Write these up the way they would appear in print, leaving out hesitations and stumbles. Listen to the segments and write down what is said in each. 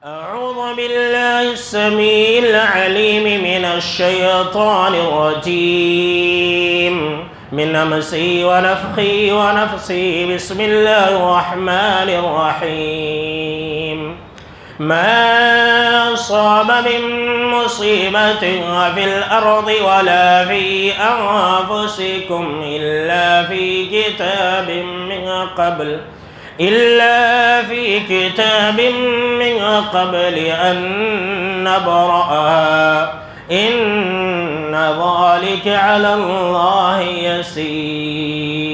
أعوذ بالله السميع العليم من الشيطان الرجيم من همزه ونفخه ونفثه بسم الله الرحمن الرحيم ما أصاب من مصيبة في الأرض ولا في أنفسكم إلا في كتاب من قبل أن نبرأها إن ذلك على الله يسير۔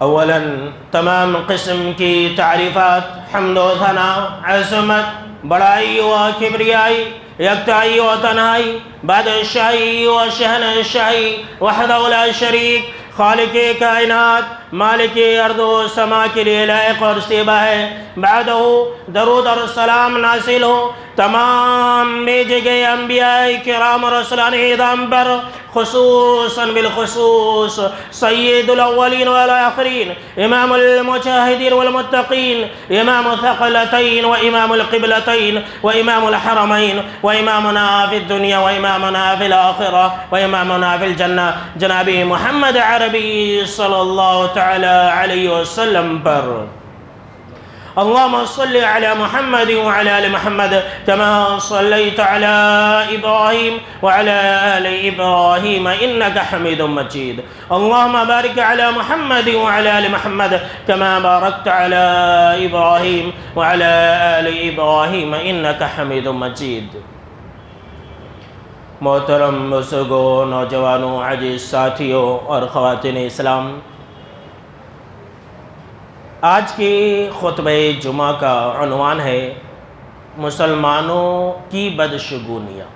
اولاً تمام قسم کی تعریفات، حمد و ثنا، عظمت، بڑائی و کبریائی، یکتائی و تنہائی، بادشاہی و شہنشاہی، وحدہ لا شریک، خالق کائنات، مالک ارض و سما کے لیے لائق اور سیبہ ہے۔ بعدہ درود اور سلام نازل ہو تمام بھیجے گئے انبیاء کرام اور رسولان اعظام پر، خصوصاً بالخصوص سید الاولین والآخرین، امام المجاہدین والمتقین، امام الثقلتین و امام القبلتین و امام الحرمین و امامنا فی الدنیا و امامنا فی الآخرہ و امامنا فی الجنہ جناب محمد عربی صلی اللہ تعالی علیہ وسلم پر۔ اللهم صل على محمد وعلى آل محمد كما صليت على إبراهيم وعلى آل إبراهيم إنك حميد مجيد۔ اللهم بارك على محمد وعلى آل محمد كما باركت على إبراهيم وعلى آل إبراهيم إنك حميد مجيد۔ محترم بزرگوں، نوجوانوں، عزیز ساتھیوں اور خواتین اسلام، آج کی خطبہ جمعہ کا عنوان ہے مسلمانوں کی بدشگونیاں۔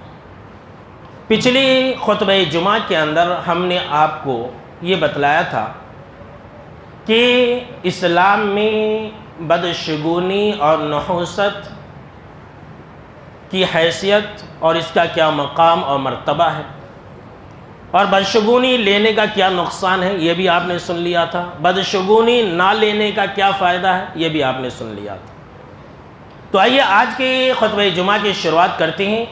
پچھلی خطبہ جمعہ کے اندر ہم نے آپ کو یہ بتلایا تھا کہ اسلام میں بدشگونی اور نحوست کی حیثیت اور اس کا کیا مقام اور مرتبہ ہے، اور بدشگونی لینے کا کیا نقصان ہے یہ بھی آپ نے سن لیا تھا، بدشگونی نہ لینے کا کیا فائدہ ہے یہ بھی آپ نے سن لیا تھا۔ تو آئیے آج کے خطبہ جمعہ کی شروعات کرتے ہیں۔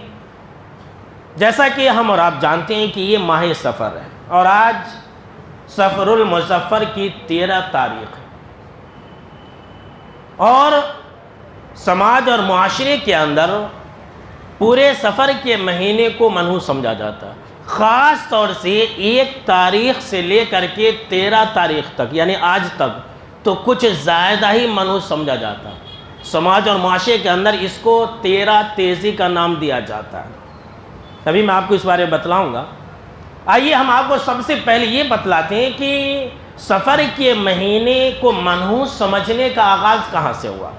جیسا کہ ہم اور آپ جانتے ہیں کہ یہ ماہ سفر ہے اور آج سفر المظفر کی 13 تاریخ ہے، اور سماج اور معاشرے کے اندر پورے سفر کے مہینے کو منحوس سمجھا جاتا ہے، خاص طور سے 1 تاریخ سے لے کر کے 13 تاریخ تک، یعنی آج تک تو کچھ زیادہ ہی منحوس سمجھا جاتا ہے۔ سماج اور معاشرے کے اندر اس کو 13 تیزی کا نام دیا جاتا ہے، ابھی میں آپ کو اس بارے میں بتلاؤں گا۔ آئیے ہم آپ کو سب سے پہلے یہ بتلاتے ہیں کہ سفر کے مہینے کو منحوس سمجھنے کا آغاز کہاں سے ہوا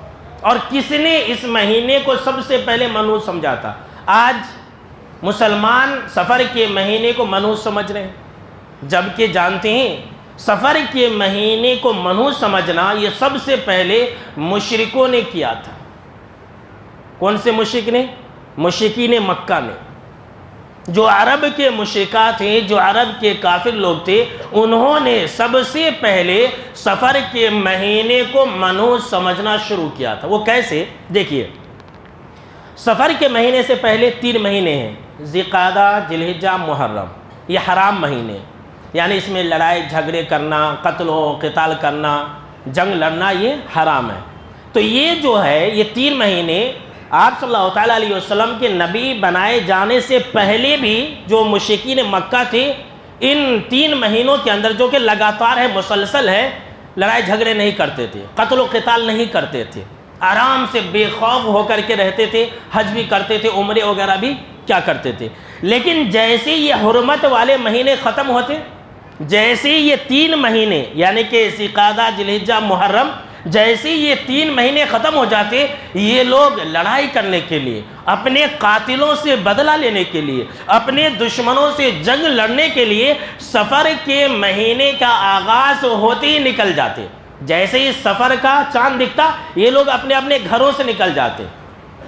اور کس نے اس مہینے کو سب سے پہلے منحوس سمجھا تھا۔ آج مسلمان سفر کے مہینے کو منحوس سمجھ رہے ہیں، جبکہ جانتے ہیں سفر کے مہینے کو منحوس سمجھنا یہ سب سے پہلے مشرکوں نے کیا تھا۔ کون سے مشرک نے؟ مشرکین مکہ نے، جو عرب کے مشرکات ہیں، جو عرب کے کافر لوگ تھے، انہوں نے سب سے پہلے سفر کے مہینے کو منحوس سمجھنا شروع کیا تھا۔ وہ کیسے؟ دیکھیے، سفر کے مہینے سے پہلے 3 مہینے ہیں، ذی القعدہ، ذی الحجہ، محرم۔ یہ حرام مہینے، یعنی اس میں لڑائی جھگڑے کرنا، قتل و قتال کرنا، جنگ لڑنا یہ حرام ہے۔ تو یہ جو ہے یہ 3 مہینے آپ صلی اللہ تعالیٰ علیہ وسلم کے نبی بنائے جانے سے پہلے بھی جو مشرکین مکہ تھے، ان 3 مہینوں کے اندر جو کہ لگاتار ہے، مسلسل ہے، لڑائی جھگڑے نہیں کرتے تھے، قتل و قتال نہیں کرتے تھے، آرام سے بے خوف ہو کر کے رہتے تھے، حج بھی کرتے تھے، عمرے وغیرہ بھی کیا کرتے تھے۔ لیکن جیسے یہ حرمت والے مہینے ختم ہوتے، جیسے یہ 3 مہینے یعنی کہ ذی القعدہ، ذی الحجہ، محرم، جیسے یہ 3 مہینے ختم ہو جاتے، یہ لوگ لڑائی کرنے کے لیے، اپنے قاتلوں سے بدلہ لینے کے لیے، اپنے دشمنوں سے جنگ لڑنے کے لیے سفر کے مہینے کا آغاز ہوتے ہی نکل جاتے۔ جیسے ہی سفر کا چاند دکھتا، یہ لوگ اپنے اپنے گھروں سے نکل جاتے۔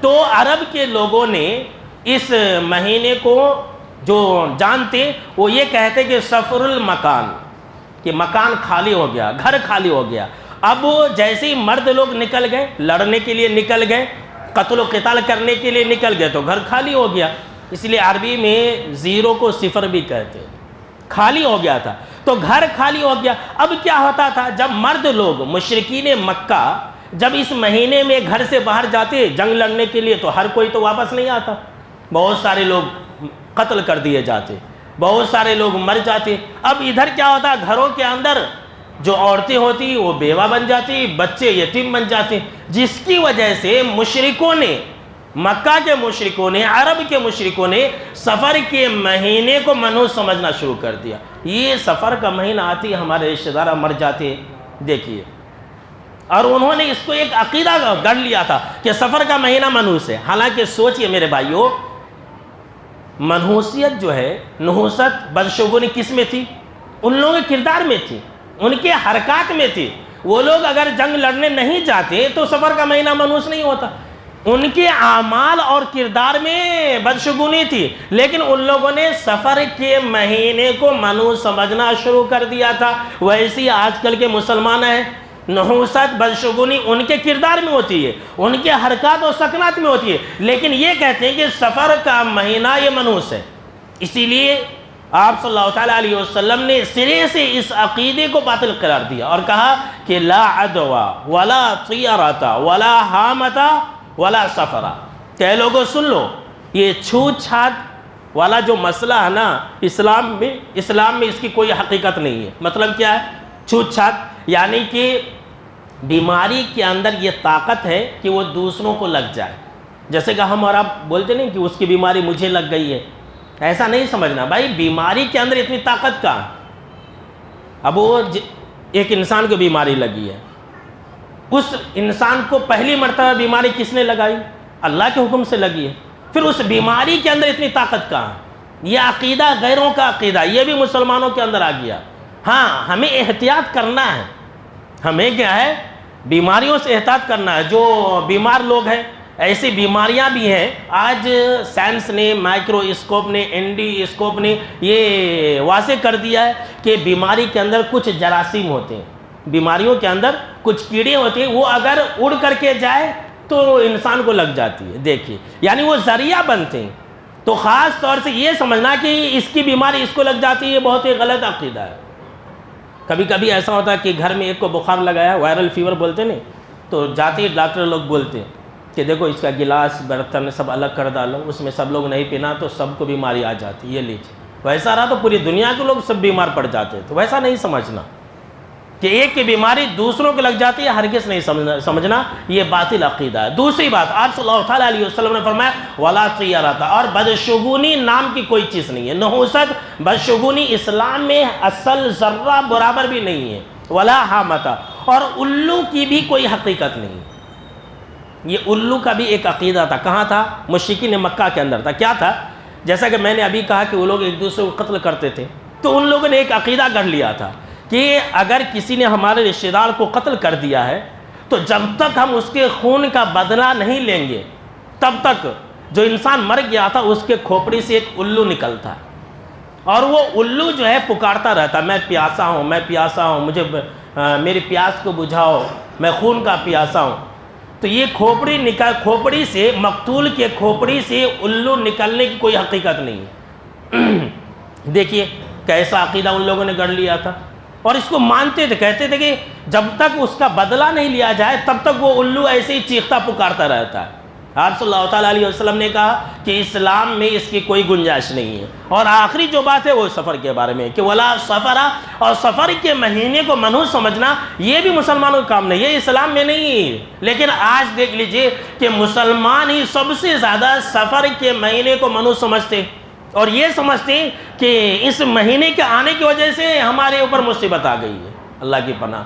تو عرب کے لوگوں نے اس مہینے کو جو جانتے وہ یہ کہتے کہ سفر المکان، کہ مکان خالی ہو گیا، گھر خالی ہو گیا، اب جیسے ہی مرد لوگ نکل گئے، لڑنے کے لیے نکل گئے، قتل و قتال کرنے کے لیے نکل گئے، تو گھر خالی ہو گیا. اس لیے عربی میں زیرو کو صفر بھی کہتے ہیں. خالی ہو گیا تھا تو گھر خالی ہو گیا. اب کیا ہوتا تھا، جب مرد لوگ مشرکین مکہ جب اس مہینے میں گھر سے باہر جاتے جنگ لڑنے کے لیے تو ہر کوئی تو واپس نہیں آتا. بہت سارے لوگ قتل کر دیے جاتے، بہت سارے لوگ مر جاتے. اب ادھر کیا ہوتا، گھروں کے اندر جو عورتیں ہوتی وہ بیوہ بن جاتی، بچے یتیم بن جاتے، جس کی وجہ سے مشرکوں نے، مکہ کے مشرکوں نے، عرب کے مشرکوں نے سفر کے مہینے کو منحوس سمجھنا شروع کر دیا. یہ سفر کا مہینہ آتی ہمارے رشتہ دار مر جاتے، دیکھیے. اور انہوں نے اس کو ایک عقیدہ گڑھ لیا تھا کہ سفر کا مہینہ منحوس ہے. حالانکہ سوچئے میرے بھائیو، منحوسیت جو ہے، نحوست، بدشگونی کس میں تھی؟ ان لوگوں کے کردار میں تھی، ان کے حرکات میں تھی. وہ لوگ اگر جنگ لڑنے نہیں جاتے تو سفر کا مہینہ منحوس نہیں ہوتا. ان کے اعمال اور کردار میں بدشگونی تھی، لیکن ان لوگوں نے سفر کے مہینے کو منحوس سمجھنا شروع کر دیا تھا. ویسے آج کل کے مسلمان ہیں، نحوست، بدشگونی ان کے کردار میں ہوتی ہے، ان کے حرکات و سکنات میں ہوتی ہے، لیکن یہ کہتے ہیں کہ سفر کا مہینہ یہ منحوس ہے. اسی لیے آپ صلی اللہ تعالیٰ علیہ وسلم نے سرے سے اس عقیدے کو باطل قرار دیا اور کہا کہ لا عدوا ولا طیرتا ولا حامتا ولا سفرا. کہ لوگوں سن لو، یہ چھوت چھات والا جو مسئلہ ہے نا، اسلام میں اس کی کوئی حقیقت نہیں ہے. مطلب کیا ہے چھوت چھات؟ یعنی کہ بیماری کے اندر یہ طاقت ہے کہ وہ دوسروں کو لگ جائے. جیسے کہ ہم اور آپ بولتے نہیں کہ اس کی بیماری مجھے لگ گئی ہے، ایسا نہیں سمجھنا بھائی. بیماری کے اندر اتنی طاقت کہاں؟ اب وہ ایک انسان کو بیماری لگی ہے، اس انسان کو پہلی مرتبہ بیماری کس نے لگائی؟ اللہ کے حکم سے لگی ہے. پھر اس بیماری کے اندر اتنی طاقت کہاں؟ یہ عقیدہ غیروں کا عقیدہ، یہ بھی مسلمانوں کے اندر آ گیا. ہاں ہمیں احتیاط کرنا ہے، ہمیں کیا ہے، بیماریوں سے احتیاط کرنا ہے. جو بیمار لوگ ہیں، ایسی بیماریاں بھی ہیں. آج سائنس نے، مائکرو اسکوپ نے، انڈی اسکوپ نے یہ واضح کر دیا ہے کہ بیماری کے اندر کچھ جراثیم ہوتے ہیں، بیماریوں کے اندر کچھ کیڑے ہوتے ہیں، وہ اگر اڑ کر کے جائے تو انسان کو لگ جاتی ہے. دیکھیے یعنی وہ ذریعہ بنتے ہیں. تو خاص طور سے یہ سمجھنا کہ اس کی بیماری اس کو لگ جاتی ہے، یہ بہت ہی غلط عقیدہ ہے. کبھی کبھی ایسا ہوتا ہے کہ گھر میں ایک کو بخار لگایا، وائرل فیور بولتے نہیں، تو جاتے ہی ڈاکٹر لوگ بولتے ہیں کہ دیکھو اس کا گلاس برتن سب الگ کر ڈالو، اس میں سب لوگ نہیں پینا تو سب کو بیماری آ جاتی، یہ لیجیے. ویسا رہا تو پوری دنیا کے لوگ سب بیمار پڑ جاتے ہیں. تو ویسا نہیں سمجھنا کہ ایک کی بیماری دوسروں کو لگ جاتی ہے، ہرگز نہیں سمجھنا، یہ باطل عقیدہ ہے. دوسری بات، آپ صلی اللہ تعالیٰ علیہ وسلم نے فرمایا ولا طیرتا، اور بدشگونی نام کی کوئی چیز نہیں ہے. نحوست، بدشگونی اسلام میں اصل ذرہ برابر بھی نہیں ہے. ولا حامتا، اور الو کی بھی کوئی حقیقت نہیں ہے. یہ الو کا بھی ایک عقیدہ تھا. کہاں تھا؟ مشرکین مکہ کے اندر تھا. کیا تھا؟ جیسا کہ میں نے ابھی کہا کہ وہ لوگ ایک دوسرے کو قتل کرتے تھے، تو ان لوگوں نے ایک عقیدہ گڑھ لیا تھا کہ اگر کسی نے ہمارے رشتہ دار کو قتل کر دیا ہے تو جب تک ہم اس کے خون کا بدلہ نہیں لیں گے تب تک جو انسان مر گیا تھا اس کے کھوپڑی سے ایک الو نکلتا ہے، اور وہ الو جو ہے پکارتا رہتا، میں پیاسا ہوں، میں پیاسا ہوں، مجھے میری پیاس کو بجھاؤ، میں خون کا پیاسا ہوں. تو یہ کھوپڑی سے، مقتول کے کھوپڑی سے الو نکلنے کی کوئی حقیقت نہیں ہے. دیکھیے کیسا عقیدہ ان لوگوں نے گڑھ لیا تھا، اور اس کو مانتے تھے. کہتے تھے کہ جب تک اس کا بدلہ نہیں لیا جائے تب تک وہ الو ایسے ہی چیختا پکارتا رہتا ہے. آپ صلی اللہ تعالیٰ علیہ وسلم نے کہا کہ اسلام میں اس کی کوئی گنجائش نہیں ہے. اور آخری جو بات ہے وہ سفر کے بارے میں کہ ولا سفرا، اور سفر کے مہینے کو منحوس سمجھنا یہ بھی مسلمانوں کا کام نہیں، یہ اسلام میں نہیں ہے. لیکن آج دیکھ لیجئے کہ مسلمان ہی سب سے زیادہ سفر کے مہینے کو منحوس سمجھتے، اور یہ سمجھتے ہیں کہ اس مہینے کے آنے کی وجہ سے ہمارے اوپر مصیبت آ گئی ہے. اللہ کی پناہ.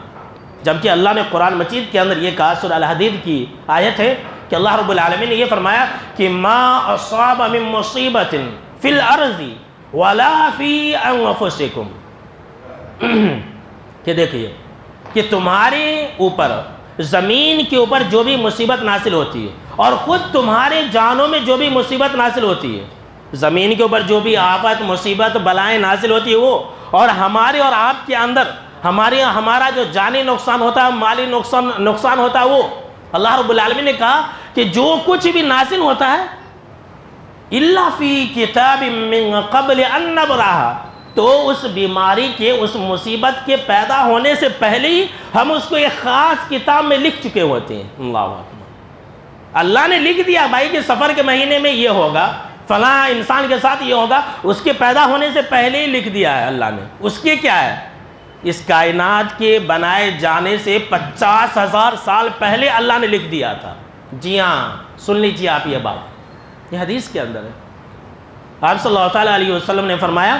جبکہ اللہ نے قرآن مجید کے اندر یہ کہا، سورہ الحدید کی آیت ہے کہ اللہ رب العالمین نے یہ فرمایا کہ ما اصاب من مصیبت فی الارض ولا فی انفسکم، کہ دیکھئے کہ تمہارے اوپر، زمین کے اوپر جو بھی مصیبت نازل ہوتی ہے، اور خود تمہارے جانوں میں جو بھی مصیبت نازل ہوتی ہے، زمین کے اوپر جو بھی آفت، مصیبت، بلائیں نازل ہوتی ہے وہ، اور ہمارے اور آپ کے اندر ہمارا جو جانی نقصان ہوتا ہے، مالی نقصان ہوتا ہے، وہ اللہ رب العالمین نے کہا کہ جو کچھ بھی نازل ہوتا ہے الا فی کتاب من قبل ان نبرہا، تو اس بیماری کے، اس مصیبت کے پیدا ہونے سے پہلے ہی ہم اس کو ایک خاص کتاب میں لکھ چکے ہوتے ہیں۔ اللہ اکبر، اللہ نے لکھ دیا بھائی کہ سفر کے مہینے میں یہ ہوگا، فلاں انسان کے ساتھ یہ ہوگا، اس کے پیدا ہونے سے پہلے ہی لکھ دیا ہے اللہ نے۔ اس کے کیا ہے؟ اس کائنات کے بنائے جانے سے 50,000 سال پہلے اللہ نے لکھ دیا تھا۔ جی ہاں، سن لیجیے آپ یہ بات، یہ حدیث کے اندر ہے۔ آپ صلی اللہ تعالیٰ علیہ وسلم نے فرمایا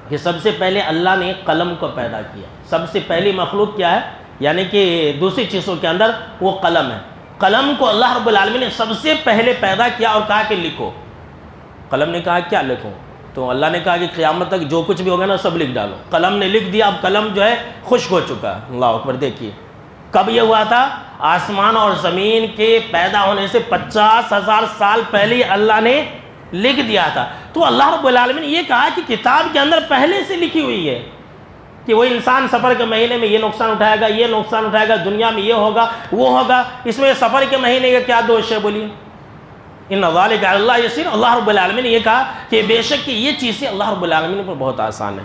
کہ سب سے پہلے اللہ نے قلم کو پیدا کیا۔ سب سے پہلی مخلوق کیا ہے؟ یعنی کہ دوسری چیزوں کے اندر وہ قلم ہے۔ قلم کو اللہ رب العالمین نے سب سے پہلے پیدا کیا اور کہا کہ لکھو۔ قلم نے کہا کیا لکھوں؟ تو اللہ نے کہا کہ قیامت تک جو کچھ بھی ہوگا نا سب لکھ ڈالو۔ قلم نے لکھ دیا، اب قلم جو ہے خشک ہو چکا ہے۔ اللہ اکبر، دیکھیے کب یہ ہوا تھا؟ آسمان اور زمین کے پیدا ہونے سے 50,000 سال پہلے اللہ نے لکھ دیا تھا۔ تو اللہ رب العالمین نے یہ کہا کہ کتاب کے اندر پہلے سے لکھی ہوئی ہے کہ وہ انسان سفر کے مہینے میں یہ نقصان اٹھائے گا، یہ نقصان اٹھائے گا، دنیا میں یہ ہوگا، وہ ہوگا۔ اس میں سفر کے مہینے کا کیا دوش ہے بولیے؟ ان ذالک علی اللہ یسیر۔ اللہ رب العالمین نے یہ کہا کہ بے شک کہ یہ چیزیں اللہ رب العالمین پر بہت آسان ہے۔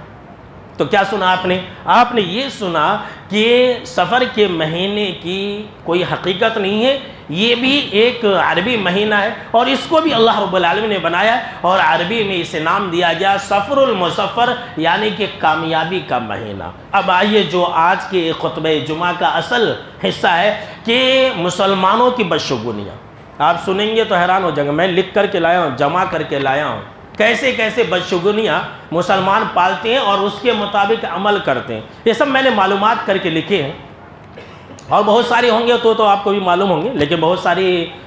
تو کیا سنا آپ نے؟ آپ نے یہ سنا کہ سفر کے مہینے کی کوئی حقیقت نہیں ہے، یہ بھی ایک عربی مہینہ ہے اور اس کو بھی اللہ رب العالمین نے بنایا اور عربی میں اسے نام دیا گیا سفر المسفر، یعنی کہ کامیابی کا مہینہ۔ اب آئیے جو آج کے خطبہ جمعہ کا اصل حصہ ہے کہ مسلمانوں کی بدشگونیاں۔ آپ سنیں گے تو حیران ہو جائیں گے، میں لکھ کر کے لایا ہوں، جمع کر کے لایا ہوں، کیسے کیسے بدشگونیاں مسلمان پالتے ہیں اور اس کے مطابق عمل کرتے ہیں۔ یہ سب میں نے معلومات کر کے لکھے ہیں اور بہت ساری ہوں گے تو آپ کو بھی معلوم ہوں گے، لیکن بہت ساری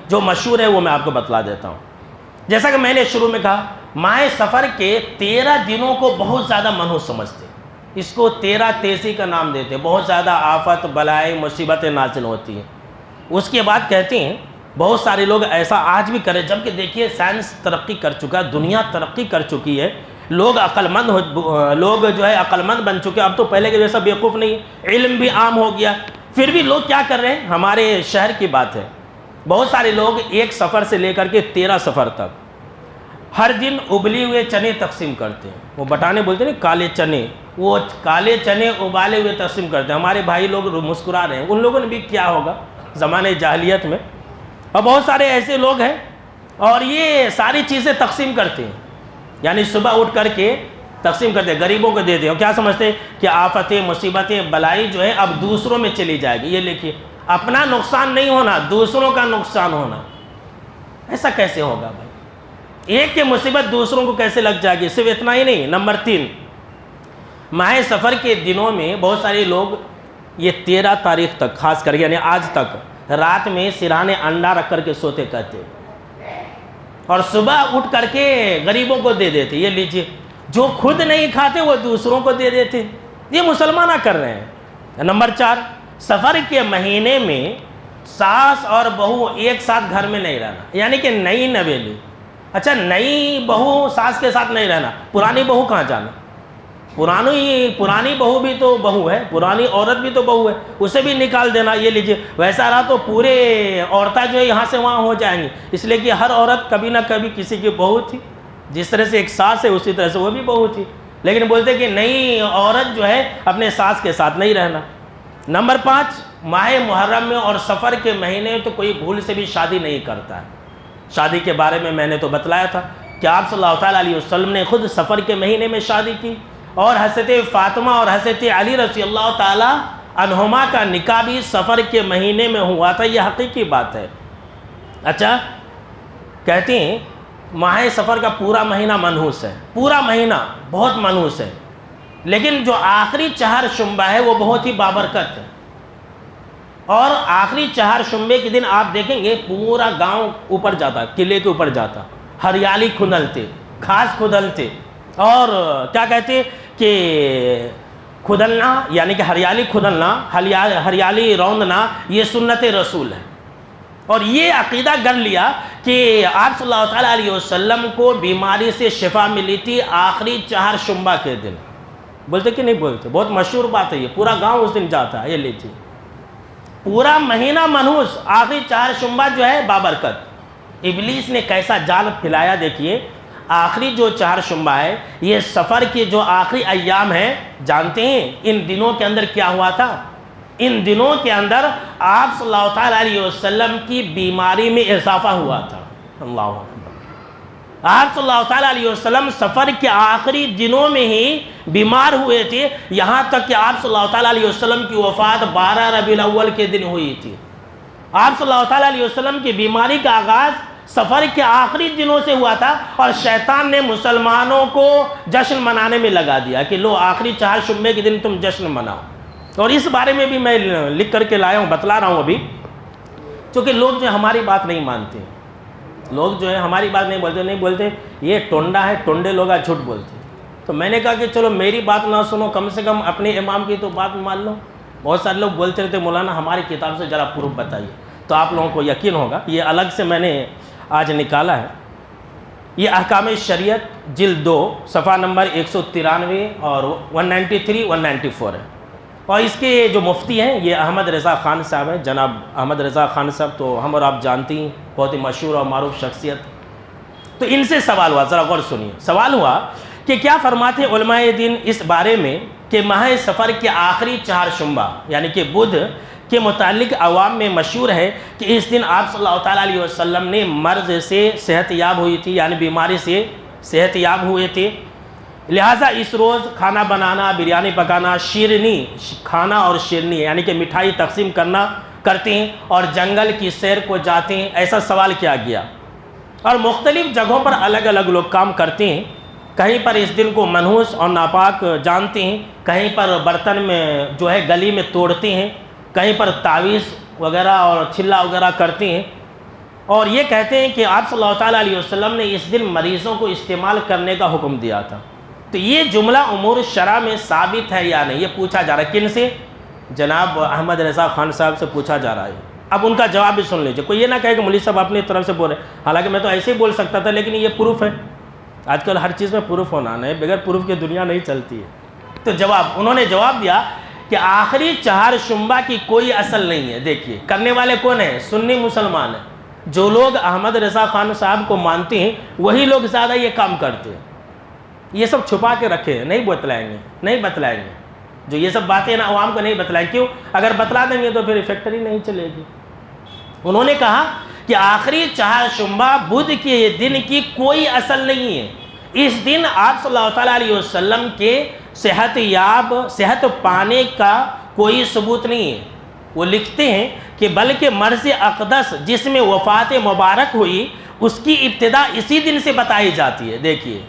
جو مشہور ہے وہ میں آپ کو بتلا دیتا ہوں۔ جیسا کہ میں نے شروع میں کہا، ماہ سفر کے 13 دنوں کو بہت زیادہ منحوس سمجھتے ہیں۔ اس کو 13 تیزی کا نام دیتے ہیں، بہت زیادہ آفت، بلائیں، مصیبتیں نازل ہوتی ہیں۔ اس کے بعد کہتے ہیں بہت سارے لوگ ایسا آج بھی کرے، جبکہ دیکھیے سائنس ترقی کر چکا ہے، دنیا ترقی کر چکی ہے، لوگ لوگ جو ہے عقل مند بن چکے، اب تو پہلے کے جیسا بیوقوف نہیں، علم بھی عام ہو گیا، پھر بھی لوگ کیا کر رہے ہیں؟ ہمارے شہر کی بات ہے، بہت سارے لوگ ایک سفر سے لے کر کے 13 سفر تک ہر دن ابلی ہوئے چنے تقسیم کرتے ہیں۔ وہ بٹانے بولتے ہیں نا، کالے چنے، وہ کالے چنے ابالے ہوئے تقسیم کرتے ہیں۔ ہمارے بھائی لوگ مسکرا رہے ہیں، ان لوگوں نے بھی کیا ہوگا زمانے جاہلیت میں، اور بہت سارے ایسے لوگ ہیں اور یہ ساری چیزیں تقسیم کرتے ہیں، یعنی صبح اٹھ کر کے تقسیم کرتے ہیں، غریبوں کو دیتے ہیں، اور کیا سمجھتے ہیں کہ آفتیں، مصیبتیں، بلائی جو ہے اب دوسروں میں چلی جائے گی۔ یہ لکھیے، اپنا نقصان نہیں ہونا، دوسروں کا نقصان ہونا۔ ایسا کیسے ہوگا بھائی؟ ایک کی مصیبت دوسروں کو کیسے لگ جائے گی؟ صرف اتنا ہی نہیں، نمبر 3، ماہ سفر کے دنوں میں بہت سارے لوگ یہ 13 تاریخ تک، خاص کر یعنی آج تک، رات میں سرانے انڈا رکھ کر کے سوتے کہتے اور صبح اٹھ کر کے غریبوں کو دے دیتے۔ یہ لیجئے، جو خود نہیں کھاتے وہ دوسروں کو دے دیتے، یہ مسلمانہ کر رہے ہیں۔ نمبر 4، سفر کے مہینے میں ساس اور بہو ایک ساتھ گھر میں نہیں رہنا، یعنی کہ نئی نویلی۔ اچھا، نئی بہو ساس کے ساتھ نہیں رہنا، پرانی بہو کہاں جانا؟ پرانی بہو بھی تو بہو ہے، پرانی عورت بھی تو بہو ہے، اسے بھی نکال دینا۔ یہ لیجئے، ویسا رہا تو پورے عورتیں جو ہے یہاں سے وہاں ہو جائیں گی، اس لیے کہ ہر عورت کبھی نہ کبھی کسی کی بہو تھی، جس طرح سے ایک ساس ہے اسی طرح سے وہ بھی بہو تھی، لیکن بولتے کہ نئی عورت جو ہے اپنے ساس کے ساتھ نہیں رہنا۔ نمبر 5، ماہ محرم میں اور سفر کے مہینے میں تو کوئی بھول سے بھی شادی نہیں کرتا ہے۔ شادی کے بارے میں نے تو بتلایا تھا کہ آپ صلی اللہ تعالیٰ علیہ وسلم نے خود سفر کے مہینے میں شادی کی، اور حضرت فاطمہ اور حضرت علی رضی اللہ تعالیٰ عنہما کا نکاح بھی سفر کے مہینے میں ہوا تھا، یہ حقیقی بات ہے۔ اچھا، کہتے ہیں ماہ سفر کا پورا مہینہ منحوس ہے، پورا مہینہ بہت منحوس ہے، لیکن جو آخری 4 شنبہ ہے وہ بہت ہی بابرکت ہے، اور آخری 4 شنبے کے دن آپ دیکھیں گے پورا گاؤں اوپر جاتا، قلعے کے اوپر جاتا، ہریالی کھدلتے، گھاس کھدلتے، اور کیا کہتے کہ کھدلنا یعنی کہ ہریالی کھدلنا، ہریالی روندنا، یہ سنت رسول ہے۔ اور یہ عقیدہ کر لیا کہ آپ صلی اللہ تعالیٰ علیہ وسلم کو بیماری سے شفا ملی تھی آخری 4 شنبہ کے دن، بولتے کہ نہیں بولتے؟ بہت مشہور بات ہے یہ، پورا گاؤں اس دن جاتا ہے. یہ لیجیے، پورا مہینہ منحوس، آخری 4 شنبہ جو ہے بابرکت. ابلیس نے کیسا جال پھیلایا دیکھیے. آخری جو 4 شنبہ ہے، یہ سفر کے جو آخری ایام ہیں، جانتے ہیں ان دنوں کے اندر کیا ہوا تھا؟ ان دنوں کے اندر آپ صلی اللہ تعالیٰ علیہ وسلم کی بیماری میں اضافہ ہوا تھا. اللہ اکبر. آپ صلی اللہ تعالیٰ علیہ وسلم سفر کے آخری دنوں میں ہی بیمار ہوئے تھے، یہاں تک کہ آپ صلی اللہ تعالیٰ علیہ وسلم کی وفات 12 ربیع الاول کے دن ہوئی تھی. آپ صلی اللہ تعالیٰ علیہ وسلم کی بیماری کا آغاز سفر کے آخری دنوں سے ہوا تھا، اور شیطان نے مسلمانوں کو جشن منانے میں لگا دیا کہ لو آخری 4 شنبے کے دن تم جشن مناؤ. اور اس بارے میں بھی میں لکھ کر کے لایا ہوں، بتلا رہا ہوں ابھی، کیونکہ لوگ جو ہماری بات نہیں مانتے، لوگ جو ہے ہماری بات نہیں بولتے یہ ٹونڈا ہے، ٹونڈے لوگ جھوٹ بولتے. تو میں نے کہا کہ چلو میری بات نہ سنو، کم سے کم اپنے امام کی تو بات مان لو. بہت سارے لوگ بولتے رہتے مولانا ہماری کتاب سے ذرا پروف بتائیے، تو آپ لوگوں کو یقین ہوگا. یہ الگ سے میں نے آج نکالا ہے. یہ احکام شریعت جلد 2 صفحہ نمبر 193 اور 193 194 ہے. اور اس کے جو مفتی ہیں یہ احمد رضا خان صاحب ہیں. جناب احمد رضا خان صاحب تو ہم اور آپ جانتی ہیں، بہت ہی مشہور اور معروف شخصیت. تو ان سے سوال ہوا، ذرا غور سنیے. سوال ہوا کہ کیا فرماتے ہیں علماء دین اس بارے میں کہ ماہ سفر کے آخری 4 شنبہ یعنی کہ بدھ کے متعلق عوام میں مشہور ہے کہ اس دن آپ صلی اللہ تعالیٰ علیہ وسلم نے مرض سے صحت یاب ہوئی تھی، یعنی بیماری سے صحت یاب ہوئے تھے. لہٰذا اس روز کھانا بنانا، بریانی پکانا، شیرنی کھانا اور شیرنی یعنی کہ مٹھائی تقسیم کرتے ہیں اور جنگل کی سیر کو جاتے ہیں. ایسا سوال کیا گیا، اور مختلف جگہوں پر الگ الگ لوگ کام کرتے ہیں. کہیں پر اس دن کو منحوس اور ناپاک جانتے ہیں، کہیں پر برتن میں جو ہے گلی میں توڑتے ہیں، کہیں پر تعویذ وغیرہ اور چھلا وغیرہ کرتے ہیں. اور یہ کہتے ہیں کہ آپ صلی اللہ تعالیٰ علیہ وسلم نے اس دن مریضوں کو استعمال کرنے کا حکم دیا تھا. تو یہ جملہ امور شرع میں ثابت ہے یا نہیں، یہ پوچھا جا رہا ہے. کن سے؟ جناب احمد رضا خان صاحب سے پوچھا جا رہا ہے. اب ان کا جواب بھی سن لیجیے. کوئی یہ نہ کہے کہ مولوی صاحب اپنی طرف سے بول رہے ہیں، حالانکہ میں تو ایسے ہی بول سکتا تھا، لیکن یہ پروف ہے. آج کل ہر چیز میں پروف ہونا ہے، بغیر پروف کے دنیا نہیں چلتی ہے. تو انہوں نے جواب دیا کہ آخری 4 شنبہ کی کوئی اصل نہیں ہے. دیکھیے کرنے والے کون ہیں؟ سنی مسلمان ہیں. جو لوگ احمد رضا خان صاحب کو مانتے ہیں وہی لوگ زیادہ یہ کام کرتے ہیں. یہ سب چھپا کے رکھے ہیں، نہیں بتلائیں گے. جو یہ سب باتیں نا عوام کو نہیں بتلائیں. کیوں؟ اگر بتلا دیں گے تو پھر فیکٹری نہیں چلے گی. انہوں نے کہا کہ آخری 4 شنبہ بدھ کے دن کی کوئی اصل نہیں ہے. اس دن آپ صلی اللہ تعالیٰ علیہ وسلم کے صحت پانے کا کوئی ثبوت نہیں ہے. وہ لکھتے ہیں کہ بلکہ مرض اقدس جس میں وفات مبارک ہوئی اس کی ابتدا اسی دن سے بتائی جاتی ہے. دیکھیے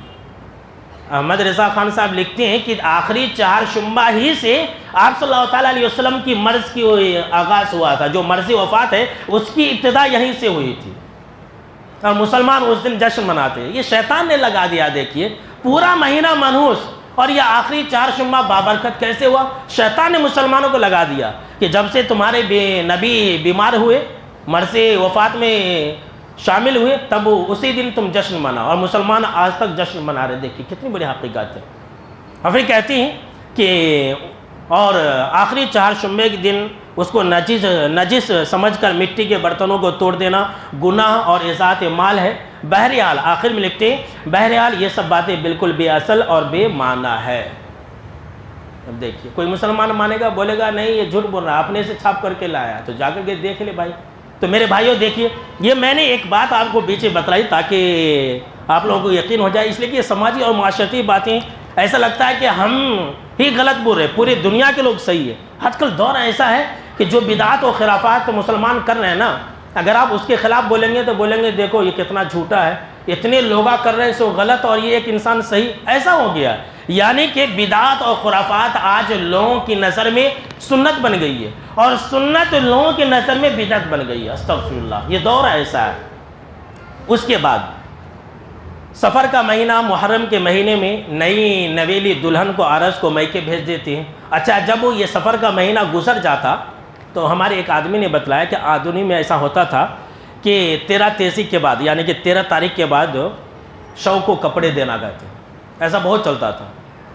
احمد رضا خان صاحب لکھتے ہیں کہ آخری 4 شنبہ ہی سے آپ صلی اللہ تعالیٰ علیہ وسلم کی مرض کی آغاز ہوا تھا. جو مرض وفات ہے اس کی ابتدا یہیں سے ہوئی تھی، اور مسلمان اس دن جشن مناتے ہیں. یہ شیطان نے لگا دیا. دیکھیے پورا مہینہ منحوس، اور یہ آخری 4 شنبہ بابرکت کیسے ہوا؟ شیطان نے مسلمانوں کو لگا دیا کہ جب سے تمہارے نبی بیمار ہوئے، مرض وفات میں شامل ہوئے، تب اسی دن تم جشن مناؤ. اور مسلمان آج تک جشن منا رہے. دیکھیے کتنی بڑی حقیقت ہے. اور پھر کہتی ہیں کہ اور آخری 4 شنبے کے دن اس کو نجس سمجھ کر مٹی کے برتنوں کو توڑ دینا گناہ اور اضاعت مال ہے. بہرحال آخر میں لکھتے ہیں بہرحال یہ سب باتیں بالکل بے اصل اور بے معنی ہے. اب دیکھیے کوئی مسلمان مانے گا، بولے گا نہیں یہ جھوٹ بول رہا ہے، آپ نے اسے چھاپ کر کے لایا، تو جا کر کے دیکھ لے بھائی. تو میرے بھائیوں دیکھیے، یہ میں نے ایک بات آپ کو پیچھے بتلائی تاکہ آپ لوگوں کو یقین ہو جائے، اس لیے کہ یہ سماجی اور معاشرتی باتیں ایسا لگتا ہے کہ ہم ہی غلط بول رہے ہیں، پوری دنیا کے لوگ صحیح ہے. آج کل دور ایسا ہے کہ جو بدعات و خرافات مسلمان کر رہے ہیں نا، اگر آپ اس کے خلاف بولیں گے تو بولیں گے دیکھو یہ کتنا جھوٹا ہے، اتنے لوگ کر رہے ہیں سو غلط اور یہ ایک انسان صحیح. ایسا ہو گیا ہے. یعنی کہ بدعات اور خرافات آج لوگوں کی نظر میں سنت بن گئی ہے، اور سنت لوگوں کی نظر میں بدعت بن گئی ہے. استغفر اللہ. یہ دور ایسا ہے. اس کے بعد سفر کا مہینہ، محرم کے مہینے میں نئی نویلی دلہن کو عرس کو میکے بھیج دیتے ہیں. اچھا جب وہ یہ سفر کا مہینہ گزر جاتا تو ہمارے ایک آدمی نے بتلایا کہ آدمی میں ایسا ہوتا تھا کہ 13 تیسی کے بعد یعنی کہ 13 تاریخ کے بعد شو کو کپڑے دینا گئے تھے. ایسا بہت چلتا تھا.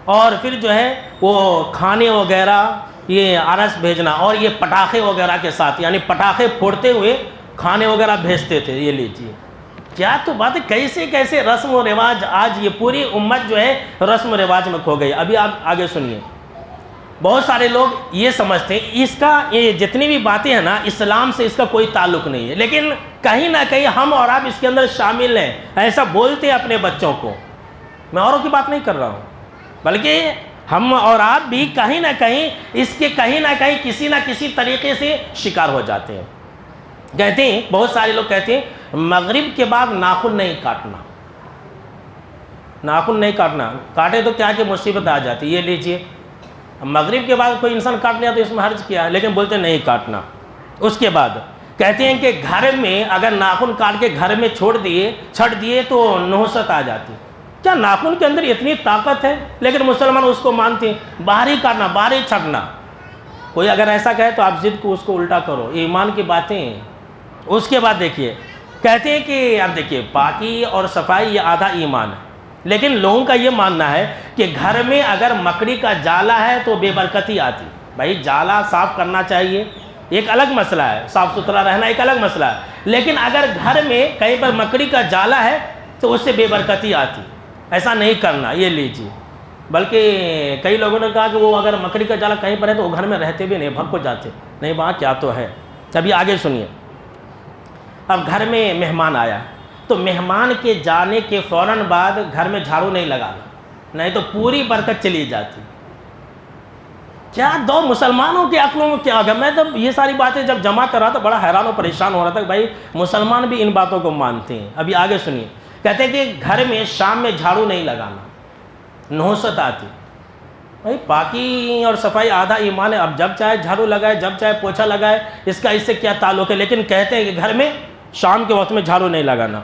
اور پھر جو ہے وہ کھانے وغیرہ یہ عرس بھیجنا، اور یہ پٹاخے وغیرہ کے ساتھ، یعنی پٹاخے پھوڑتے ہوئے کھانے وغیرہ بھیجتے تھے. یہ لیجیے کیا تو بات ہے، کیسے کیسے رسم و رواج، آج یہ پوری امت جو ہے رسم و رواج میں کھو گئی. ابھی آپ آگے سنیے. بہت سارے لوگ یہ سمجھتے ہیں اس کا، یہ جتنی بھی باتیں ہیں نا، اسلام سے اس کا کوئی تعلق نہیں ہے، لیکن کہیں نہ کہیں ہم اور آپ اس کے اندر شامل ہیں. ایسا بولتے ہیں اپنے بچوں کو. میں اوروں کی بات نہیں کر رہا ہوں، بلکہ ہم اور آپ بھی کہیں نہ کہیں اس کے کہیں نہ کہیں کسی نہ کسی طریقے سے شکار ہو جاتے ہیں. کہتے ہیں بہت سارے لوگ کہتے ہیں مغرب کے بعد ناخن نہیں کاٹنا، ناخن نہیں کاٹنا، کاٹے تو کیا کہ مصیبت آ جاتی. یہ لیجئے مغرب کے بعد کوئی انسان کاٹ لیا تو اس میں حرج کیا ہے، لیکن بولتے نہیں کاٹنا. اس کے بعد کہتے ہیں کہ گھر میں اگر ناخن کاٹ کے گھر میں چھڑ دیے تو نحوست آ جاتی. کیا ناخن کے اندر اتنی طاقت ہے؟ لیکن مسلمان اس کو مانتے ہیں. باہر ہی کاٹنا، باہر ہی چھڑنا. کوئی اگر ایسا کہے تو آپ ضد کو اس کو الٹا کرو، ایمان کی باتیں ہیں. اس کے بعد دیکھیے کہتے ہیں کہ اب دیکھیے پاکی اور صفائی یہ آدھا ایمان ہے، لیکن لوگوں کا یہ ماننا ہے کہ گھر میں اگر مکڑی کا جالا ہے تو بے برکتی آتی. بھائی جالا صاف کرنا چاہیے، ایک الگ مسئلہ ہے، صاف ستھرا رہنا ایک الگ مسئلہ ہے، لیکن اگر گھر میں کہیں پر مکڑی کا جالا ہے تو اس سے بے برکتی آتی. ایسا نہیں کرنا. یہ لیجیے. بلکہ کئی لوگوں نے کہا کہ وہ اگر مکڑی کا جالا کہیں پر ہے تو وہ گھر میں رہتے بھی نہیں، بھگ کو جاتے نہیں، وہاں کیا تو ہے. ابھی آگے سنیے. اب گھر میں مہمان آیا تو مہمان کے جانے کے فوراً بعد گھر میں جھاڑو نہیں لگانا، نہیں تو پوری برکت چلی جاتی. کیا دو مسلمانوں کے عقلوں میں کیا ہوگا؟ میں جب یہ ساری باتیں جب جمع کر رہا تھا بڑا حیران و پریشان ہو رہا تھا کہ بھائی مسلمان بھی ان باتوں کو مانتے ہیں. ابھی آگے سنیے. کہتے ہیں کہ گھر میں شام میں جھاڑو نہیں لگانا، نحوست آتی. بھائی پاکی اور صفائی آدھا ایمان ہے. اب جب چاہے جھاڑو لگائے، جب چاہے پوچھا لگائے، اس کا اس سے کیا تعلق ہے؟ لیکن کہتے ہیں کہ گھر میں شام کے وقت میں جھاڑو نہیں لگانا.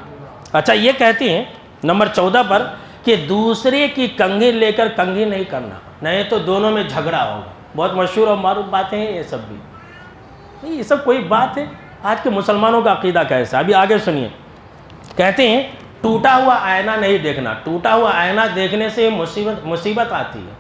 اچھا یہ کہتے ہیں نمبر 14 پر کہ دوسرے کی کنگھی لے کر کنگھی نہیں کرنا، نہیں تو دونوں میں جھگڑا ہوگا. بہت مشہور اور معروف باتیں ہیں یہ سب بھی. یہ سب کوئی بات ہے؟ آج کے مسلمانوں کا عقیدہ کیسا؟ ابھی آگے سنیے. کہتے ہیں ٹوٹا ہوا آئینہ نہیں دیکھنا. ٹوٹا ہوا آئینہ دیکھنے سے مصیبت آتی ہے.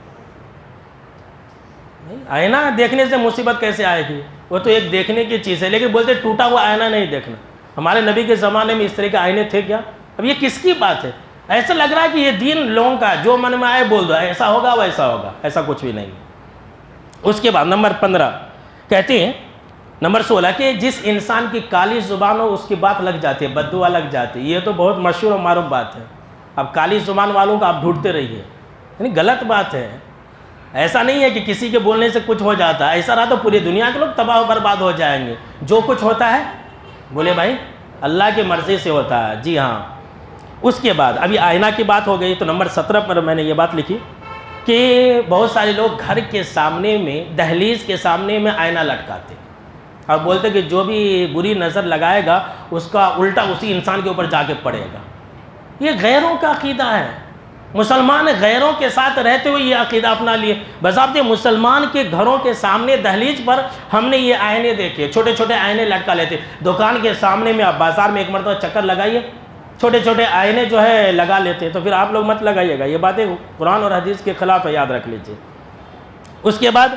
آئینہ دیکھنے سے مصیبت کیسے آئے گی؟ وہ تو ایک دیکھنے کی چیز ہے، لیکن بولتے ٹوٹا ہوا آئینہ نہیں دیکھنا. ہمارے نبی کے زمانے میں اس طرح کے آئینے تھے کیا؟ اب یہ کس کی بات ہے؟ ایسا لگ رہا ہے کہ یہ دین لوگوں کا جو من میں آئے بول دو، ایسا ہوگا ویسا ہوگا. ایسا کچھ بھی نہیں. اس کے بعد نمبر 15 کہتے ہیں نمبر 16 کہ جس انسان کی کالی زبان ہو اس کی بات لگ جاتی ہے، بد دعا لگ جاتی ہے. یہ تو بہت مشہور اور معروف بات ہے. اب کالی زبان والوں کا آپ ڈھونڈتے رہیے، یعنی غلط بات ہے. ایسا نہیں ہے کہ کسی کے بولنے سے کچھ ہو جاتا ہے. ایسا رہا تو پوری دنیا کے لوگ تباہ و برباد ہو جائیں گے. جو کچھ ہوتا ہے بولے بھائی اللہ کی مرضی سے ہوتا ہے. جی ہاں. اس کے بعد ابھی آئینہ کی بات ہو گئی تو نمبر 17 پر میں نے یہ بات لکھی کہ بہت سارے لوگ گھر کے سامنے میں، دہلیز کے سامنے میں آئینہ لٹکاتے اور بولتے کہ جو بھی بری نظر لگائے گا اس کا الٹا اسی انسان کے اوپر جا کے پڑے گا. یہ غیروں کا عقیدہ ہے. مسلمان غیروں کے ساتھ رہتے ہوئے یہ عقیدہ اپنا لیے. بضابطہ مسلمان کے گھروں کے سامنے دہلیز پر ہم نے یہ آئینے دیکھے، چھوٹے چھوٹے آئینے لٹکا لیتے. دکان کے سامنے میں آپ بازار میں ایک مرتبہ چکر لگائیے، چھوٹے چھوٹے آئینے جو ہے لگا لیتے. تو پھر آپ لوگ مت لگائیے گا، یہ باتیں قرآن اور حدیث کے خلاف ہے، یاد رکھ لیجیے. اس کے بعد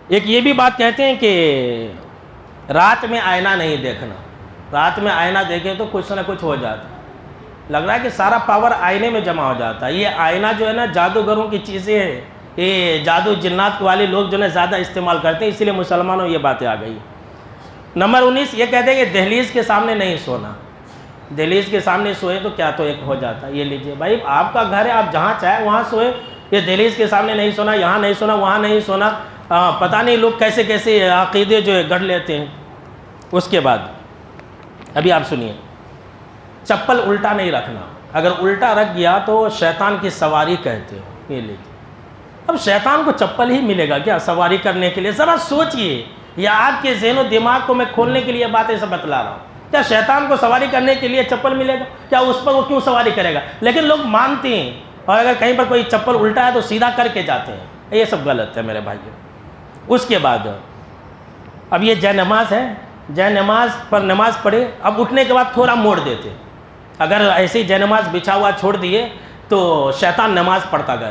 ایک یہ بھی بات کہتے ہیں کہ رات میں آئینہ نہیں دیکھنا. رات میں آئینہ دیکھیں تو کچھ نہ کچھ ہو جاتا. لگ رہا ہے کہ سارا پاور آئینے میں جمع ہو جاتا ہے. یہ آئینہ جو ہے نا جادوگروں کی چیزیں ہیں، یہ جادو جنات والے لوگ جو ہے زیادہ استعمال کرتے ہیں، اسی لیے مسلمانوں یہ باتیں آ گئی. نمبر 19 یہ کہتے ہیں کہ دہلیز کے سامنے نہیں سونا. دہلیز کے سامنے سوئے تو کیا تو ایک ہو جاتا ہے. یہ لیجئے بھائی آپ کا گھر ہے، آپ جہاں چاہے وہاں سوئے. یہ دہلیز کے سامنے نہیں سونا، یہاں نہیں سونا، وہاں نہیں سونا. پتہ نہیں لوگ کیسے کیسے عقیدے جو ہے گڑھ لیتے ہیں. اس کے بعد ابھی آپ سنیے، چپل الٹا نہیں رکھنا. اگر الٹا رکھ گیا تو شیطان کی سواری کہتے ہو. یہ لیجیے. اب شیطان کو چپل ہی ملے گا کیا سواری کرنے کے لیے؟ ذرا سوچئے. یا آپ کے ذہن و دماغ کو میں کھولنے کے لیے باتیں سے بتلا رہا ہوں. کیا شیطان کو سواری کرنے کے لیے چپل ملے گا؟ کیا اس پر وہ کیوں سواری کرے گا؟ لیکن لوگ مانتے ہیں، اور اگر کہیں پر کوئی چپل الٹا ہے تو سیدھا کر کے جاتے ہیں. یہ سب غلط ہے میرے بھائیو. اس کے بعد اب یہ جے نماز ہے، جے نماز پر نماز پڑھے، اب اٹھنے کے بعد تھوڑا موڑ دیتے. اگر ایسے ہی جے نماز بچھا ہوا چھوڑ دیے تو شیطان نماز پڑھتا گیا.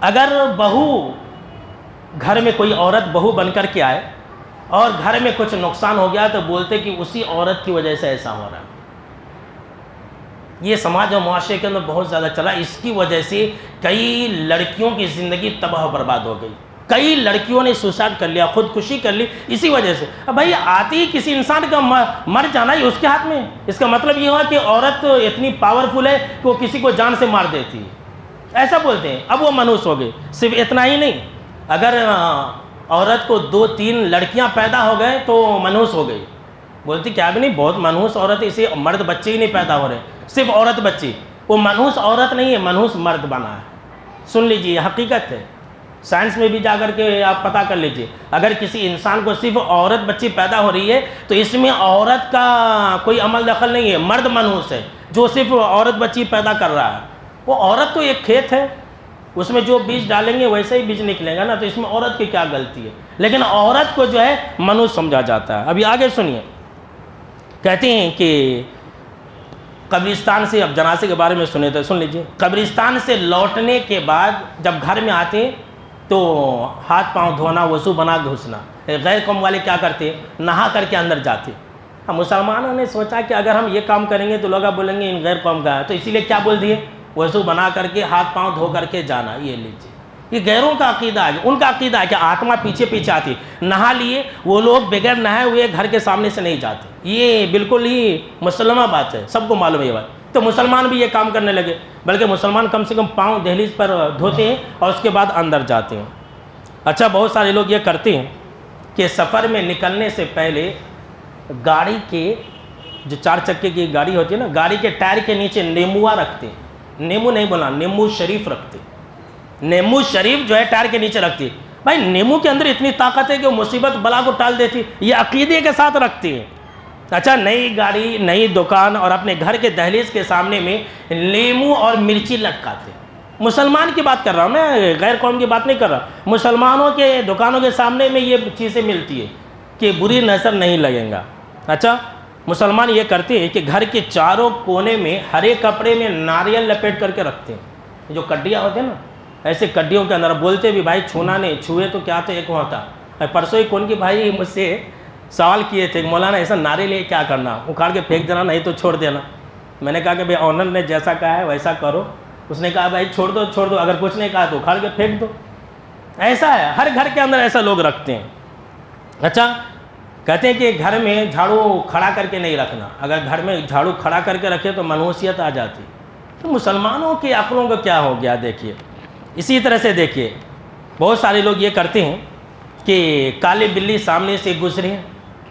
اگر بہو گھر میں کوئی عورت بہو بن کر کے آئے اور گھر میں کچھ نقصان ہو گیا تو بولتے کہ اسی عورت کی وجہ سے ایسا ہو رہا ہے. یہ سماج اور معاشرے کے اندر بہت زیادہ چلا. اس کی وجہ سے کئی لڑکیوں کی زندگی تباہ و برباد ہو گئی. کئی لڑکیوں نے سوسائڈ کر لیا, خودکشی کر لی اسی وجہ سے. اب بھائی آتی کسی انسان کا مر جانا ہی اس کے ہاتھ میں. اس کا مطلب یہ ہوا کہ عورت اتنی پاورفل ہے کہ وہ کسی کو جان سے مار دیتی ہے, ایسا بولتے ہیں. اب وہ منحوس ہو گئے. صرف اتنا ہی نہیں, اگر عورت کو 2-3 لڑکیاں پیدا ہو گئے تو منحوس ہو گئی. بولتی کیا بھی نہیں, بہت منحوس عورت ہے, اسے مرد بچے ہی نہیں پیدا ہو رہے, صرف عورت بچی. وہ منحوس عورت نہیں ہے, منحوس مرد بنا ہے. سن لیجئے, یہ حقیقت ہے. سائنس میں بھی جا کر کے آپ پتہ کر لیجئے. اگر کسی انسان کو صرف عورت بچی پیدا ہو رہی ہے تو اس میں عورت کا کوئی عمل دخل نہیں ہے, مرد منحوس ہے جو صرف عورت بچی پیدا کر رہا ہے. وہ عورت تو ایک کھیت ہے, اس میں جو بیج ڈالیں گے ویسے ہی بیج نکلے گا نا, تو اس میں عورت کی کیا غلطی ہے. لیکن عورت کو جو ہے منحوس سمجھا جاتا ہے. ابھی آگے سنیے, کہتے ہیں کہ قبرستان سے, اب جنازے کے بارے میں سنے تو سن لیجئے. قبرستان سے لوٹنے کے بعد جب گھر میں آتے ہیں تو ہاتھ پاؤں دھونا, وضو بنا کے گھسنا. غیر قوم والے کیا کرتے, نہا کر کے اندر جاتے. ہم مسلمانوں نے سوچا کہ اگر ہم یہ کام کریں گے تو لوگ بولیں گے ان غیر قوم کا ہے, تو اسی لیے کیا بول دیے, وضو بنا کر کے ہاتھ پاؤں دھو کر کے جانا. یہ لیجیے, یہ غیروں کا عقیدہ ہے. ان کا عقیدہ ہے کہ آتما پیچھے پیچھے آتی. نہا لیے, وہ لوگ بغیر نہائے ہوئے گھر کے سامنے سے نہیں جاتے. یہ بالکل ہی مسلمہ بات ہے, سب کو معلوم ہے یہ بات. تو مسلمان بھی یہ کام کرنے لگے, بلکہ مسلمان کم سے کم پاؤں دہلیز پر دھوتے ہیں اور اس کے بعد اندر جاتے ہیں. اچھا, بہت سارے لوگ یہ کرتے ہیں کہ سفر میں نکلنے سے پہلے گاڑی کے جو 4 چکے کی گاڑی ہوتی ہے نا, گاڑی کے ٹائر کے نیچے نیموا رکھتے ہیں. نیمو نہیں بولا, نیمو شریف رکھتے. نیمو شریف جو ہے ٹائر کے نیچے رکھتی. بھائی نیمو کے اندر اتنی طاقت ہے کہ وہ مصیبت بلا کو ٹال دیتی. یہ عقیدے کے ساتھ رکھتی ہیں. اچھا, نئی گاڑی, نئی دکان اور اپنے گھر کے دہلیز کے سامنے میں لیمو اور مرچی لٹکاتے. مسلمان کی بات کر رہا ہوں میں, غیر قوم کی بات نہیں کر رہا. مسلمانوں کے دکانوں کے سامنے میں یہ چیزیں ملتی ہے کہ بری نظر نہیں لگیں گا. اچھا, مسلمان یہ کرتے ہیں کہ گھر کے چاروں کونے میں ہرے کپڑے میں ناریل لپیٹ کر کے رکھتے ہیں. جو کڈیاں ہوتے ہیں نا, ایسے کڈیوں کے اندر بولتے بھی بھائی چھونا نہیں, چھوئے تو کیا تو ایک ہوتا. پرسوں ہی کون کی بھائی مجھ سے سوال کیے تھے, مولانا ایسا ناریل لے کیا کرنا, اکھاڑ کے پھینک دینا نہیں تو چھوڑ دینا. میں نے کہا کہ بھائی آنر نے جیسا کہا ہے ویسا کرو. اس نے کہا بھائی چھوڑ دو, اگر کچھ نہیں کہا تو اکھاڑ کے پھینک دو. ایسا ہے, ہر گھر کے اندر ایسا لوگ رکھتے ہیں. اچھا, کہتے ہیں کہ گھر میں جھاڑو کھڑا کر کے نہیں رکھنا. اگر گھر میں جھاڑو کھڑا کر کے رکھے تو منحوسیت آ جاتی. تو مسلمانوں کے عقلوں کو کیا ہو گیا دیکھیے. اسی طرح سے دیکھیے, بہت سارے لوگ یہ کرتے ہیں کہ کالی بلی سامنے سے گزرے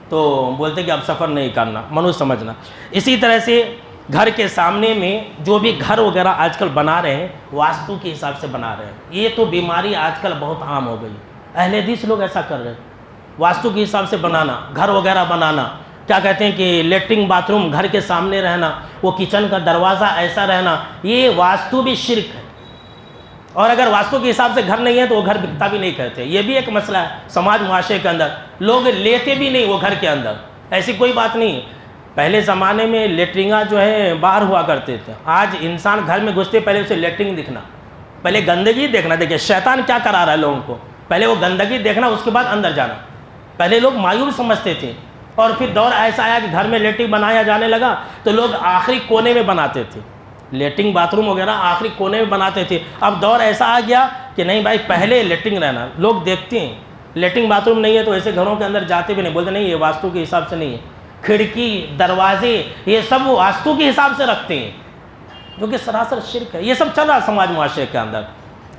تو بولتے کہ اب سفر نہیں کرنا, منحوس سمجھنا. اسی طرح سے گھر کے سامنے میں جو بھی گھر وغیرہ آج کل بنا رہے ہیں واسطو کے حساب سے بنا رہے ہیں. یہ تو بیماری آج کل بہت عام ہو گئی. اہل حدیث لوگ ایسا کر رہے ہیں, واسطو کے حساب سے بنانا, گھر وغیرہ بنانا. کیا کہتے ہیں کہ لیٹرنگ باتھ روم گھر کے سامنے رہنا, وہ کچن کا دروازہ ایسا رہنا, یہ واسطو بھی شرک ہے. اور اگر واسطو کے حساب سے گھر نہیں ہے تو وہ گھر بکتا بھی نہیں کہتے. یہ بھی ایک مسئلہ ہے سماج معاشرے کے اندر. لوگ لیتے بھی نہیں وہ گھر کے اندر, ایسی کوئی بات نہیں ہے. پہلے زمانے میں لیٹرنگاں جو ہے باہر ہوا کرتے تھے. آج انسان گھر میں گھستے پہلے اسے لیٹرنگ دکھنا, پہلے گندگی دیکھنا. دیکھیں شیطان کیا کرا رہا ہے لوگوں کو, پہلے وہ گندگی دیکھنا, اس کے بعد اندر جانا. پہلے لوگ مایوب سمجھتے تھے, اور پھر دور ایسا آیا کہ گھر میں لیٹرنگ بنایا جانے لگا تو لوگ آخری کونے میں بناتے تھے. لیٹرنگ باتھ روم وغیرہ آخری کونے میں بناتے تھے. اب دور ایسا آ گیا کہ نہیں بھائی پہلے لیٹرنگ رہنا. لوگ دیکھتے ہیں لیٹرنگ باتھ روم نہیں ہے تو ایسے گھروں کے اندر جاتے بھی نہیں, بولتے نہیں یہ واسطو کے حساب سے نہیں ہے. کھڑکی, دروازے, یہ سب وہ واسطو کے حساب سے رکھتے ہیں, جو کہ سراسر شرک ہے. یہ سب چل رہا سماج معاشرے کے اندر.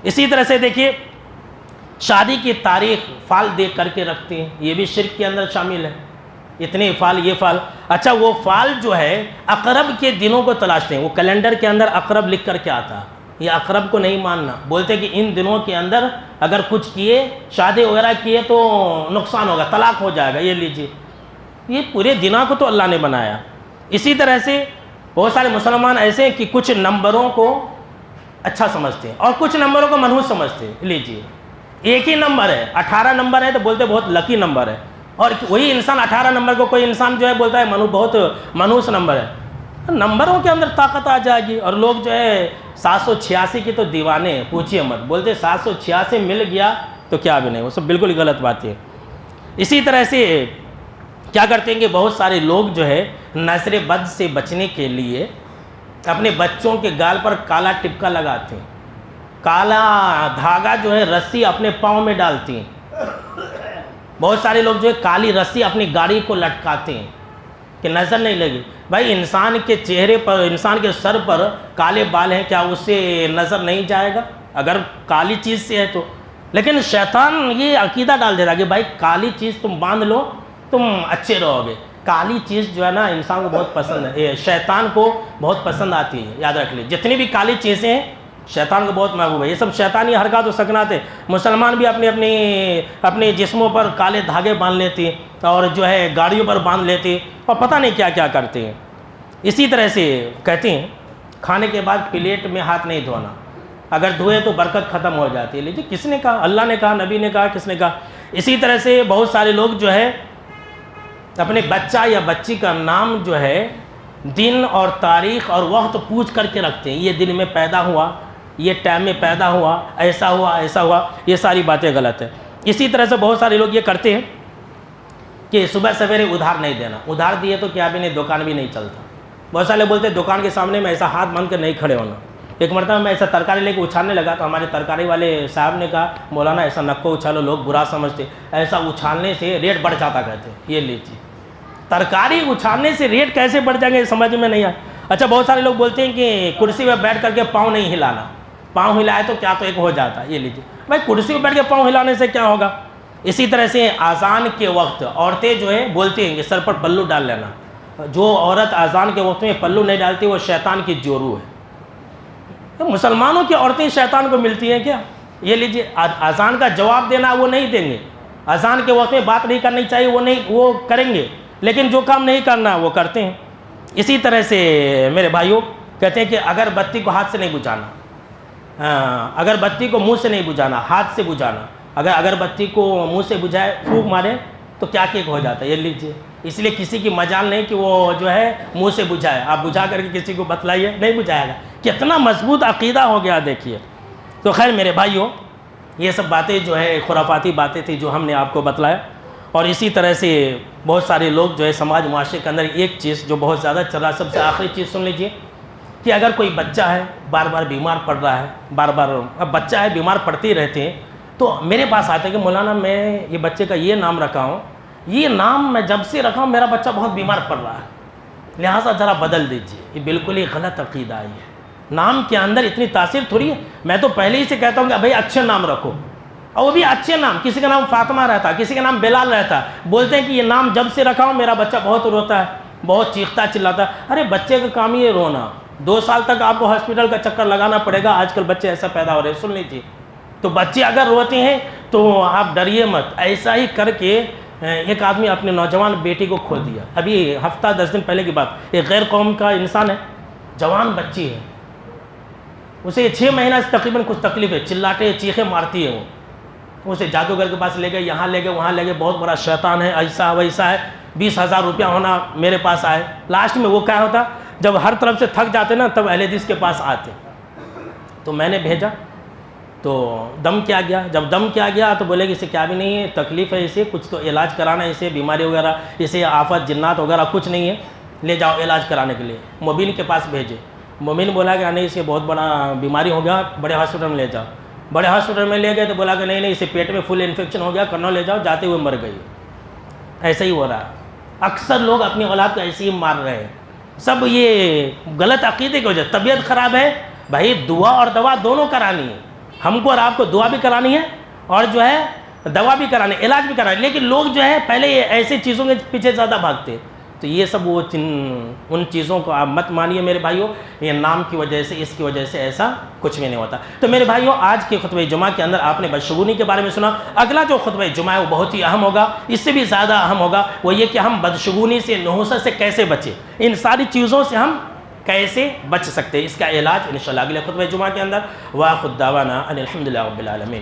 اسی طرح سے دیکھیے, شادی کی تاریخ فال دیکھ کر کے رکھتے ہیں, یہ بھی شرک کے اندر شامل ہے. اتنے فال, یہ فال. اچھا, وہ فال جو ہے اقرب کے دنوں کو تلاشتے ہیں. وہ کیلنڈر کے اندر اقرب لکھ کر کے آتا. یہ اقرب کو نہیں ماننا, بولتے کہ ان دنوں کے اندر اگر کچھ کیے, شادی وغیرہ کیے تو نقصان ہوگا, طلاق ہو جائے گا. یہ لیجیے, یہ پورے دنوں کو تو اللہ نے بنایا. اسی طرح سے بہت سارے مسلمان ایسے ہیں کہ کچھ نمبروں کو اچھا سمجھتے ہیں اور کچھ نمبروں کو منحوس سمجھتے ہیں. لیجیے, ایک ہی نمبر ہے, 18 نمبر ہے تو بولتے بہت لکی نمبر ہے. اور وہی انسان 18 نمبر کو کوئی انسان جو ہے بولتا ہے بہت منحوس نمبر ہے. نمبروں کے اندر طاقت آ جائے گی. اور لوگ جو ہے 786 کی تو دیوانے ہیں, پوچھئے مت, بولتے 786 مل گیا تو کیا بھی نہیں, وہ سب بالکل غلط بات ہے. اسی طرح سے کیا کرتے ہیں کہ بہت سارے لوگ جو ہے نظر بد سے بچنے کے لیے اپنے بچوں کے گال پر کالا ٹپکا لگاتے ہیں, کالا دھاگا جو ہے رسی اپنے پاؤں میں ڈالتے ہیں. بہت سارے لوگ جو ہے کالی رسی اپنی گاڑی کو لٹکاتے ہیں کہ نظر نہیں لگے. بھائی انسان کے چہرے پر, انسان کے سر پر کالے بال ہیں, کیا اس سے نظر نہیں جائے گا اگر کالی چیز سے ہے تو؟ لیکن شیطان یہ عقیدہ ڈال دیتا کہ بھائی کالی چیز تم باندھ لو تم اچھے رہو گے. کالی چیز جو ہے نا انسان کو بہت پسند ہے, شیطان کو بہت پسند آتی ہے. یاد رکھ لیں, جتنی بھی کالی چیزیں ہیں شیطان کو بہت محبوب ہے. یہ سب شیطانی حرکات و سکنات ہیں. مسلمان بھی اپنے جسموں پر کالے دھاگے باندھ لیتے ہیں اور جو ہے گاڑیوں پر باندھ لیتے ہیں اور پتہ نہیں کیا کیا کرتے ہیں. اسی طرح سے کہتے ہیں کھانے کے بعد پلیٹ میں ہاتھ نہیں دھونا, اگر دھوئے تو برکت ختم ہو جاتی ہے. لیجیے کس نے کہا؟ اللہ نے کہا, نبی نے کہا, کس نے کہا؟ اسی طرح سے بہت سارے لوگ جو ہے اپنے بچہ یا بچی کا نام جو ہے دن اور تاریخ اور وقت پوچھ کر کے رکھتے ہیں. یہ دن میں پیدا ہوا, یہ ٹائم میں پیدا ہوا, ایسا ہوا, ایسا ہوا. یہ ساری باتیں غلط ہیں. اسی طرح سے بہت سارے لوگ یہ کرتے ہیں کہ صبح سویرے ادھار نہیں دینا, ادھار دیے تو کیا بھی نہیں, دکان بھی نہیں چلتا. بہت سارے لوگ بولتے ہیں دکان کے سامنے میں ایسا ہاتھ باندھ کر نہیں کھڑے ہونا. ایک مرتبہ میں ایسا ترکاری لے کے اچھالنے لگا تو ہمارے ترکاری والے صاحب نے کہا مولانا ایسا نکو اچھالو, لوگ برا سمجھتے, ایسا اچھالنے سے ریٹ بڑھ جاتا کہتے. یہ لیجیے, ترکاری اچھالنے سے ریٹ کیسے بڑھ جائیں گے سمجھ میں نہیں آئے. اچھا بہت سارے لوگ بولتے ہیں کہ کرسی پہ بیٹھ کر کے پاؤں نہیں ہلانا, پاؤں ہلائے تو کیا تو ایک ہو جاتا. یہ لیجیے بھائی, کرسی پہ بیٹھ کے پاؤں ہلانے سے کیا ہوگا؟ اسی طرح سے اذان کے وقت عورتیں جو ہے بولتی ہیں کہ سر پر پلو ڈال لینا. جو عورت اذان کے وقت میں پلو نہیں ڈالتی وہ شیطان کی جورو ہے. مسلمانوں کی عورتیں شیطان کو ملتی ہیں کیا؟ یہ لیجیے, اذان کا جواب دینا وہ نہیں دیں گے, اذان کے وقت میں بات نہیں کرنی چاہیے وہ کریں گے, لیکن جو کام نہیں کرنا وہ کرتے ہیں. اسی طرح سے میرے بھائیوں کہتے ہیں کہ اگر بتی کو ہاتھ سے نہیں بجھانا, اگر بتی کو منہ سے نہیں بجھانا, ہاتھ سے بجھانا. اگر بتی کو منہ سے بجھائے, پھونک مارے تو کیا ہو جاتا ہے. یہ لیجیے, اس لیے کسی کی مجال نہیں کہ وہ جو ہے منہ سے بجھائے. آپ بجھا کر کے کسی کو بتلائیے, نہیں بجھائے گا. کتنا مضبوط عقیدہ ہو گیا دیکھیے. تو خیر میرے بھائیوں, یہ سب باتیں جو ہے خرافاتی باتیں تھیں جو ہم نے آپ کو بتلایا. اور اسی طرح سے بہت سارے لوگ جو ہے سماج معاشرے کے اندر ایک چیز جو بہت زیادہ چل رہا ہے, سب سے آخری چیز سن لیجیے کہ اگر کوئی بچہ ہے بار بار بیمار پڑ رہا ہے, اب بچہ ہے بیمار پڑتے ہی رہتے ہیں, تو میرے پاس آتے ہیں کہ مولانا میں یہ بچے کا یہ نام رکھا ہوں, یہ نام میں جب سے رکھا ہوں میرا بچہ بہت بیمار پڑ رہا ہے, لہٰذا ذرا بدل دیجیے. یہ بالکل ہی غلط عقیدہ ہے. نام کے اندر اتنی تاثیر تھوڑی ہے. میں تو پہلے ہی سے کہتا ہوں کہ بھائی اچھے نام رکھو, اور وہ بھی اچھے نام. کسی کا نام فاطمہ رہتا, کسی کا نام بلال رہتا, بولتے ہیں کہ یہ نام جب سے رکھا ہوں میرا بچہ بہت روتا ہے, بہت چیختا چلاتا ہے. ارے بچے کا کام ہی ہے رونا, 2 سال تک آپ کو ہاسپٹل کا چکر لگانا پڑے گا. آج کل بچے ایسا پیدا ہو رہے ہیں, سن لیجیے. تو بچے اگر روتے ہیں تو آپ ڈریے مت. ایسا ہی کر کے ایک آدمی اپنے نوجوان بیٹی کو کھو دیا. ابھی ہفتہ 10 دن پہلے کی بات. ایک غیر قوم کا انسان ہے, جوان بچی ہے, اسے 6 مہینہ سے تقریباً کچھ تکلیف ہے, چلاتے چیخیں مارتی ہے. وہ اسے جادوگر کے پاس لے گئے, یہاں لے گئے, وہاں لے گئے, بہت بڑا شیطان ہے, ایسا ویسا ہے, 20,000 روپیہ ہونا میرے پاس آئے. لاسٹ میں وہ کیا ہوتا, جب ہر طرف سے تھک جاتے نا تب اہل حدیث کے پاس آتے. تو میں نے بھیجا تو دم کیا گیا. جب دم کیا گیا تو بولے کہ اسے کیا بھی نہیں ہے, تکلیف ہے اسے, کچھ تو علاج کرانا ہے اسے, بیماری وغیرہ اسے, آفت جنات وغیرہ کچھ نہیں ہے, لے جاؤ علاج کرانے کے لیے. مبین کے پاس بھیجے. مبین بولا کہ نہیں اسے بہت بڑا بیماری ہو گیا, بڑے ہاسپٹل میں لے جاؤ. بڑے ہاسپٹل میں لے گئے تو بولا کہ نہیں اسے پیٹ میں فل انفیکشن ہو گیا, کرنول لے جاؤ. جاتے ہوئے مر گئی. ایسا ہی ہو رہا ہے. اکثر لوگ اپنی اولاد کو ایسے ہی مار رہے ہیں. سب یہ غلط عقیدے کی وجہ. طبیعت خراب ہے بھائی, دعا اور دوا دونوں کرانی ہے. ہم کو اور آپ کو دعا بھی کرانی ہے اور جو ہے دوا بھی کرانی, علاج بھی کرانی. لیکن لوگ جو ہے پہلے ایسے چیزوں کے پیچھے زیادہ بھاگتے. تو یہ سب وہ ان چیزوں کو آپ مت مانیے میرے بھائیوں. یہ نام کی وجہ سے, اس کی وجہ سے ایسا کچھ بھی نہیں ہوتا. تو میرے بھائیوں, آج کے خطبہ جمعہ کے اندر آپ نے بدشگونی کے بارے میں سنا. اگلا جو خطبہ جمعہ ہے وہ بہت ہی اہم ہوگا, اس سے بھی زیادہ اہم ہوگا. وہ یہ کہ ہم بدشگونی سے, نحوست سے کیسے بچیں, ان ساری چیزوں سے ہم کیسے بچ سکتے ہیں, اس کا علاج انشاءاللہ اگلے خطبہ جمعہ کے اندر. وآخر دعوانا ان الحمدللہ رب العالمین.